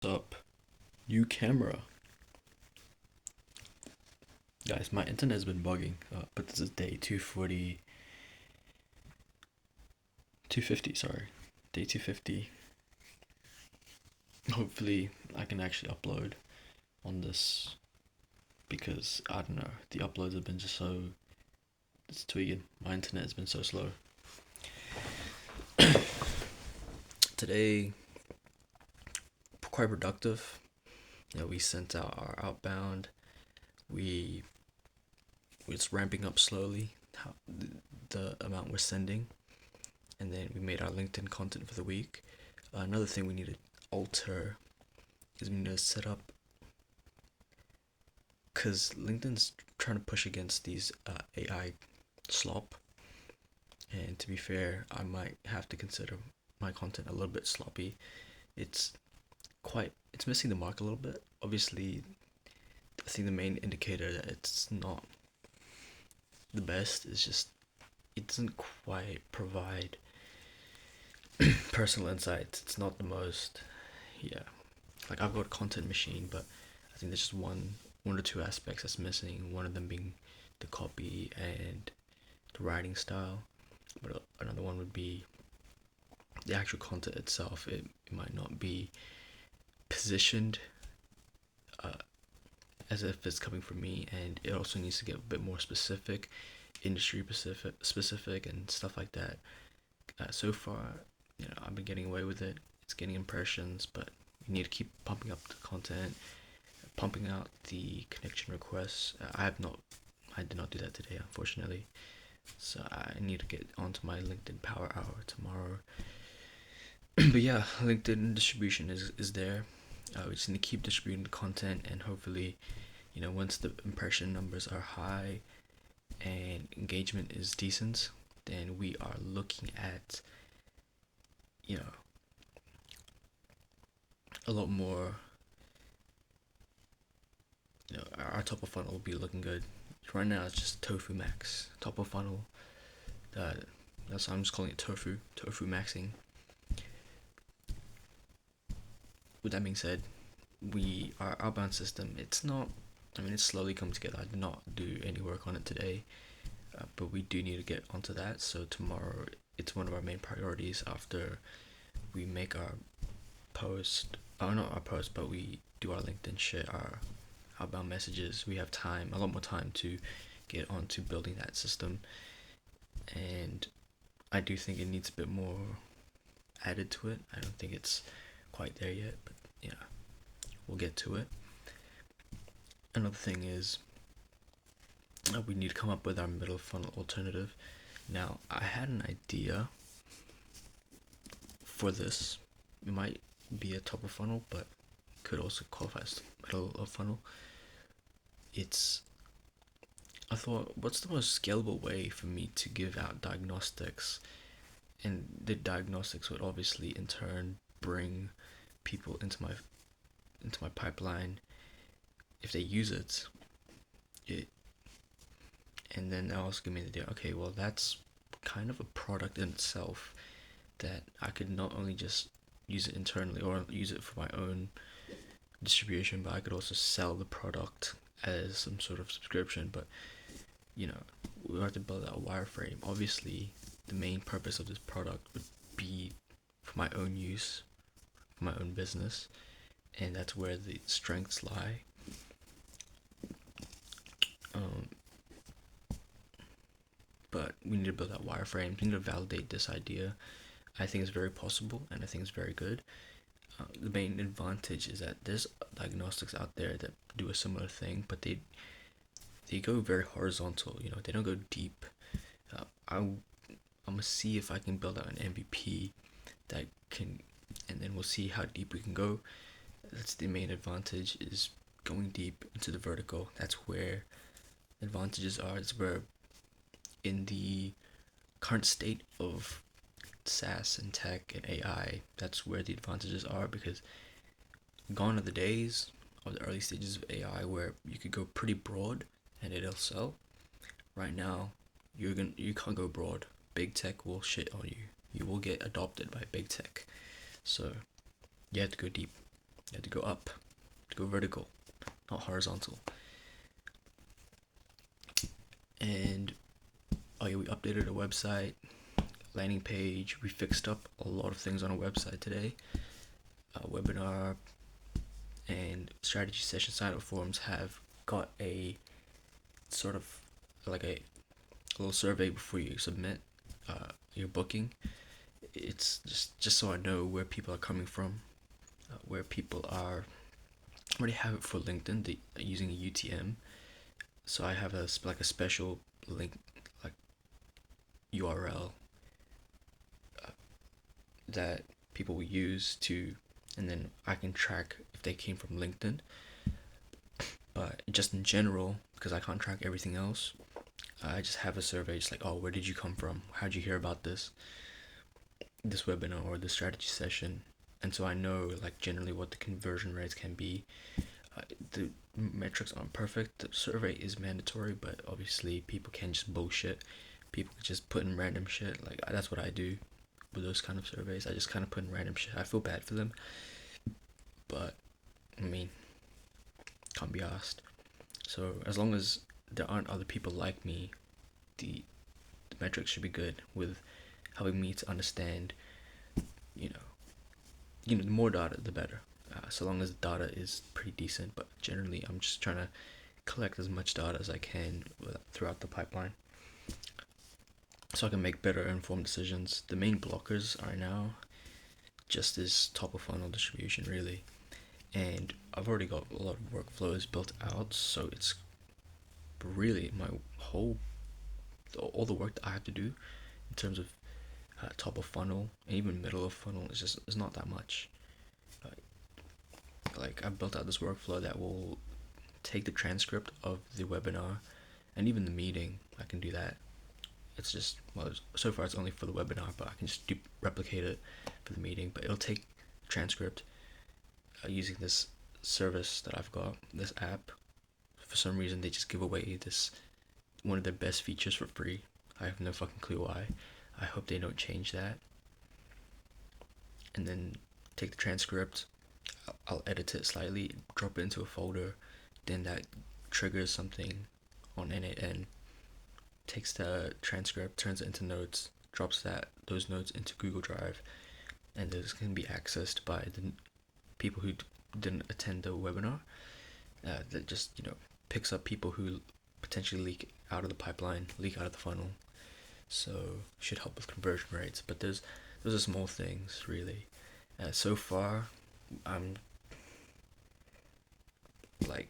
Up? New camera. Guys, my internet has been bugging, but this is day 240, 250, sorry. Day 250. Hopefully, I can actually upload on this because I don't know, the uploads have been just so. It's tweaking. My internet has been so slow. Today, quite productive. Yeah, we sent out our outbound. We it's ramping up slowly. The amount we're sending, and then we made our LinkedIn content for the week. Another thing we need to alter is we need to set up, because LinkedIn's trying to push against these AI slop, and to be fair, I might have to consider my content a little bit sloppy. It's it's missing the mark a little bit. Obviously, I think the main indicator that it's not the best is just it doesn't quite provide personal insights. It's not the most, yeah. Like I've got a content machine, but I think there's just one or two aspects that's missing. One of them being the copy and the writing style, but another one would be the actual content itself. It might not be positioned uh, as if it's coming from me, and it also needs to get a bit more specific, industry specific, and stuff like that. So far, I've been getting away with it. It's getting impressions, but we need to keep pumping up the content, pumping out the connection requests. I did not do that today, unfortunately. So I need to get onto my LinkedIn Power Hour tomorrow. But yeah, LinkedIn distribution is there. We just need to keep distributing the content, and hopefully, once the impression numbers are high and engagement is decent, then we are looking at, a lot more. Our top of funnel will be looking good. Right now, it's just Tofu Max top of funnel. That's why I'm just calling it Tofu Maxing. With that being said, our outbound system, it's not. I mean, it's slowly coming together. I did not do any work on it today, but we do need to get onto that. So tomorrow, it's one of our main priorities after we make our post. Oh, not our post, but we do our LinkedIn shit, our outbound messages. We have time, a lot more time to get onto building that system, and I do think it needs a bit more added to it. I don't think it's quite there yet, but yeah, we'll get to it. Another thing is we need to come up with our middle funnel alternative. Now, I had an idea for this. It might be a top of funnel, but could also qualify as middle of funnel. I thought, what's the most scalable way for me to give out diagnostics? And the diagnostics would obviously in turn bring people into my pipeline if they use it, and then that also give me the idea. Okay, well that's kind of a product in itself that I could not only just use it internally or use it for my own distribution, but I could also sell the product as some sort of subscription. But we have to build out a wireframe. Obviously, the main purpose of this product would be for my own use, for my own business, and that's where the strengths lie. But we need to build out wireframes. We need to validate this idea. I think it's very possible, and I think it's very good. The main advantage is that there's diagnostics out there that do a similar thing, but they go very horizontal. They don't go deep. I'm gonna see if I can build out an MVP that can, and then we'll see how deep we can go. That's the main advantage, is going deep into the vertical. That's where advantages are. It's where in the current state of SaaS and tech and AI, that's where the advantages are, because gone are the days of the early stages of AI where you could go pretty broad and it'll sell. Right now, you can't go broad. Big tech will shit on you. You will get adopted by big tech. So you have to go deep. You had to go up, to go vertical, not horizontal. And oh yeah, we updated our website, landing page. We fixed up a lot of things on our website today. Webinar and strategy session sign up forms have got a sort of like a little survey before you submit your booking. It's just so I know where people are coming from, where people are. I already have it for LinkedIn using a UTM, so I have a special link, like URL that people will use to, and then I can track if they came from LinkedIn. But just in general, because I can't track everything else, I just have a survey, just like, oh, where did you come from? How'd you hear about this webinar or this strategy session? And so I know like generally what the conversion rates can be. The metrics aren't perfect. The survey is mandatory, but obviously people can just bullshit. People can just put in random shit. Like that's what I do with those kind of surveys. I just kind of put in random shit. I feel bad for them, but I mean, can't be asked. So as long as there aren't other people like me, the metrics should be good with helping me to understand, you know, the more data, the better. So long as the data is pretty decent, but generally I'm just trying to collect as much data as I can throughout the pipeline so I can make better informed decisions. The main blockers are now just this top of funnel distribution, really. And I've already got a lot of workflows built out, so it's really my whole, all the work that I have to do in terms of top of funnel and even middle of funnel is not that much. Like I've built out this workflow that will take the transcript of the webinar and even the meeting. I can do that. It's just, well, so far it's only for the webinar, but I can just replicate it for the meeting. But it'll take transcript using this service that I've got, this app. For some reason they just give away this one of their best features for free. I have no fucking clue why. I hope they don't change that. And then take the transcript, I'll edit it slightly, drop it into a folder, then that triggers something on N8N, takes the transcript, turns it into notes, drops those notes into Google Drive, and those can be accessed by the people who didn't attend the webinar. That just picks up people who potentially leak out of the pipeline, leak out of the funnel. So should help with conversion rates. But those are small things, really. So far, I'm like,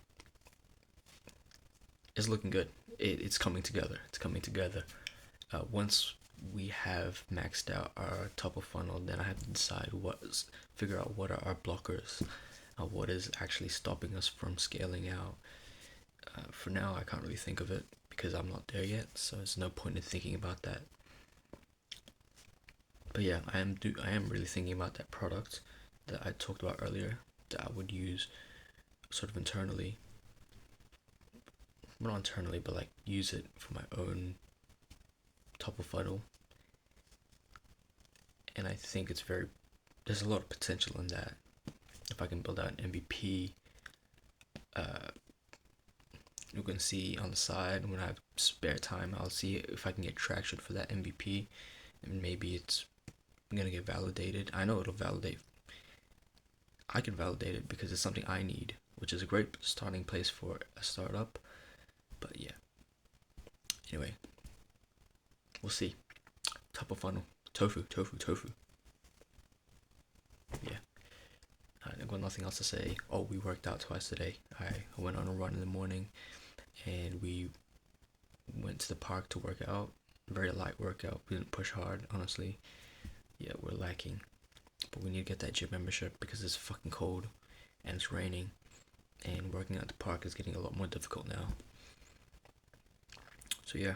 it's looking good. It's coming together. It's coming together. Once we have maxed out our top of funnel, then I have to decide figure out what are our blockers, what is actually stopping us from scaling out. For now, I can't really think of it because I'm not there yet, so there's no point in thinking about that. But yeah, I am really thinking about that product that I talked about earlier that I would use sort of internally. Not internally, but like use it for my own top of funnel. And I think there's a lot of potential in that. If I can build out an MVP, you can see on the side when I have spare time, I'll see if I can get traction for that MVP, and maybe it's gonna get validated. I know it'll validate. I can validate it because it's something I need, which is a great starting place for a startup. But yeah. Anyway, we'll see. Top of funnel. Tofu. Yeah. I've got nothing else to say. Oh, we worked out twice today. I went on a run in the morning, and we went to the park to work out. Very light workout. We didn't push hard, honestly. Yeah, we're lacking. But we need to get that gym membership because it's fucking cold and it's raining, and working at the park is getting a lot more difficult now. So yeah,